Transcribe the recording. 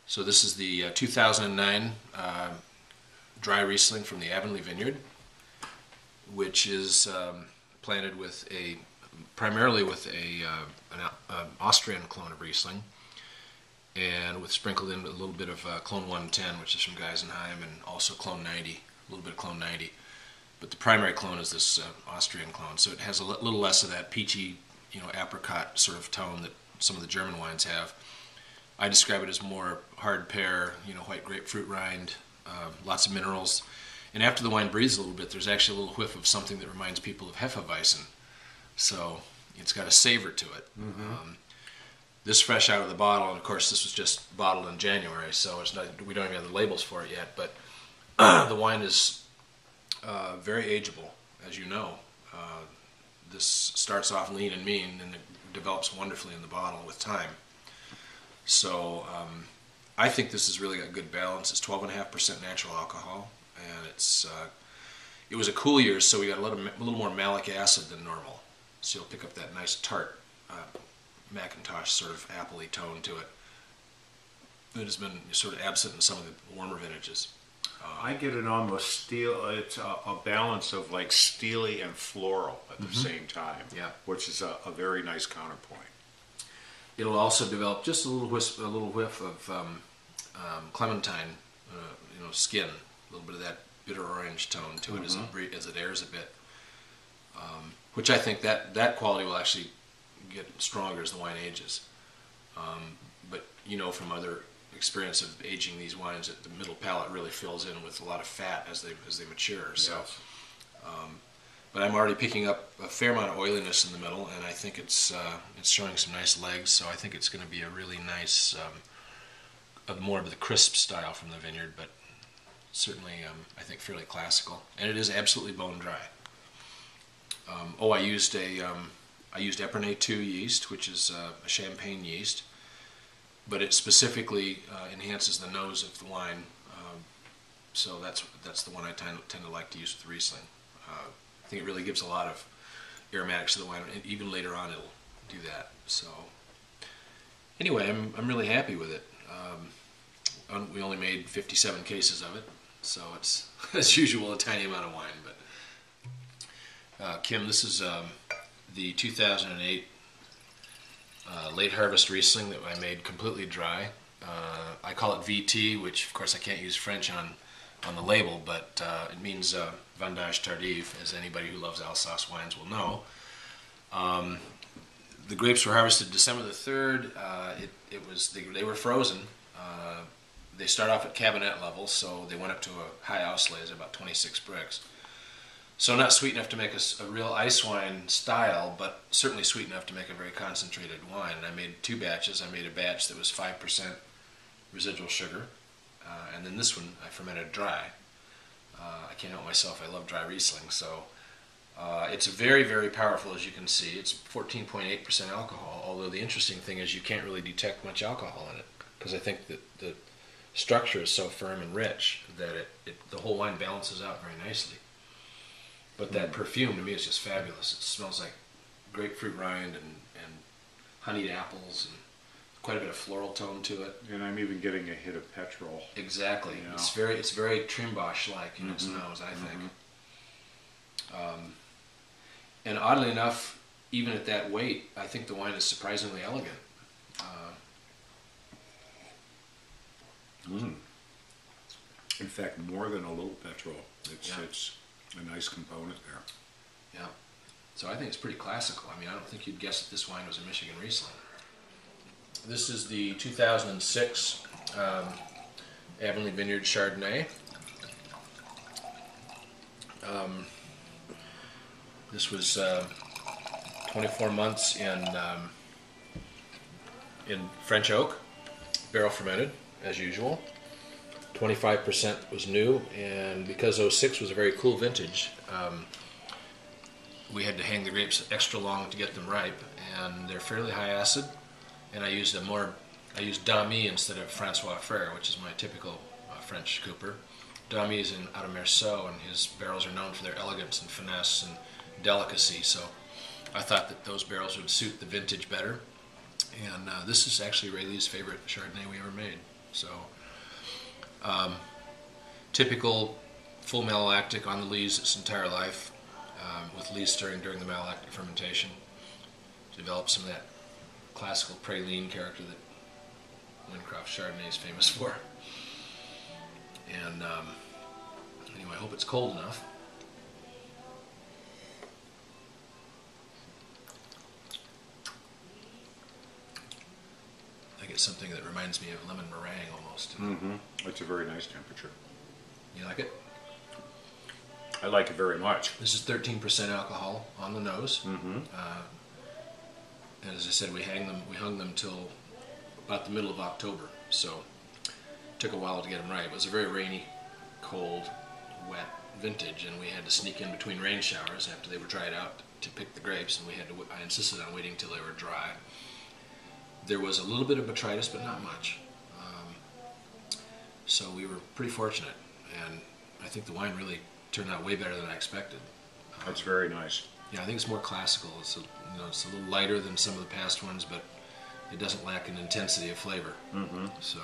So this is the 2009 dry Riesling from the Avonlea Vineyard, which is planted with primarily with an Austrian clone of Riesling, and with sprinkled in a little bit of clone 110, which is from Geisenheim, and also clone 90, a little bit of clone 90. But the primary clone is this Austrian clone, so it has a little less of that peachy, apricot sort of tone that some of the German wines have. I describe it as more hard pear, white grapefruit rind, lots of minerals. And after the wine breathes a little bit, there's actually a little whiff of something that reminds people of Hefeweizen. So it's got a savor to it. Mm-hmm. This fresh out of the bottle, and of course this was just bottled in January, so we don't even have the labels for it yet, but the wine is very ageable, as you know. This starts off lean and mean, and it develops wonderfully in the bottle with time. So I think this has really got good balance. It's 12.5% natural alcohol, and it was a cool year, so we got a little more malic acid than normal. So you'll pick up that nice tart Macintosh sort of apple-y tone to it. It has been sort of absent in some of the warmer vintages. I get an almost it's a balance of like steely and floral at the same time, which is a very nice counterpoint. It'll also develop just a little whiff of clementine, skin, a little bit of that bitter orange tone to it as it airs a bit, which I think that quality will actually get stronger as the wine ages. But from other experience of aging these wines, that the middle palate really fills in with a lot of fat as they mature. So. Yes. But I'm already picking up a fair amount of oiliness in the middle, and I think it's showing some nice legs. So I think it's going to be a really nice, more of the crisp style from the vineyard, but certainly I think fairly classical. And it is absolutely bone dry. I used Epernay 2 yeast, which is a champagne yeast, but it specifically enhances the nose of the wine. So that's the one I tend to like to use with Riesling. I think it really gives a lot of aromatics to the wine, and even later on it'll do that. So anyway, I'm really happy with it. We only made 57 cases of it, so it's, as usual, a tiny amount of wine. But Kim, this is the 2008 late harvest Riesling that I made completely dry. I call it VT, which of course I can't use French on the label, but it means Vendange Tardive, as anybody who loves Alsace wines will know. The grapes were harvested December the 3rd. They were frozen. They start off at cabinet level, so they went up to a high Auslese, about 26 bricks. So not sweet enough to make a real ice wine style, but certainly sweet enough to make a very concentrated wine. And I made 2 batches. I made a batch that was 5% residual sugar, and then this one I fermented dry. I can't help myself, I love dry Riesling, so it's very, very powerful, as you can see. It's 14.8% alcohol, although the interesting thing is you can't really detect much alcohol in it, because I think that the structure is so firm and rich that the whole wine balances out very nicely. But that perfume to me is just fabulous. It smells like grapefruit rind and honeyed apples, and quite a bit of floral tone to it. And I'm even getting a hit of petrol. Exactly. It's very Trimbosch-like in its nose, I think. And oddly enough, even at that weight, I think the wine is surprisingly elegant. In fact, more than a little petrol. It's a nice component there. Yeah. So I think it's pretty classical. I mean, I don't think you'd guess that this wine was a Michigan Riesling. This is the 2006 Avonlea Vineyard Chardonnay. This was 24 months in French oak, barrel fermented, as usual. 25% was new, and because 06 was a very cool vintage, we had to hang the grapes extra long to get them ripe, and they're fairly high acid. And I used Damy instead of Francois Frère, which is my typical French cooper. Damy is out of Meursault, and his barrels are known for their elegance and finesse and delicacy, so I thought that those barrels would suit the vintage better. And this is actually Rayleigh's favorite Chardonnay we ever made. So, typical full malolactic on the lees its entire life, with lees stirring during the malolactic fermentation. Develop some of that classical praline character that Wyncroft Chardonnay is famous for. And anyway, I hope it's cold enough. I get something that reminds me of lemon meringue almost. Mm-hmm. It's a very nice temperature. You like it? I like it very much. This is 13% alcohol on the nose. Mm-hmm. And as I said, we hung them till about the middle of October. So it took a while to get them right. It was a very rainy, cold, wet vintage, and we had to sneak in between rain showers after they were dried out to pick the grapes, and I insisted on waiting till they were dry. There was a little bit of botrytis, but not much. So we were pretty fortunate, and I think the wine really turned out way better than I expected. That's very nice. Yeah, I think it's more classical. It's it's a little lighter than some of the past ones, but it doesn't lack in intensity of flavor. Mm-hmm. So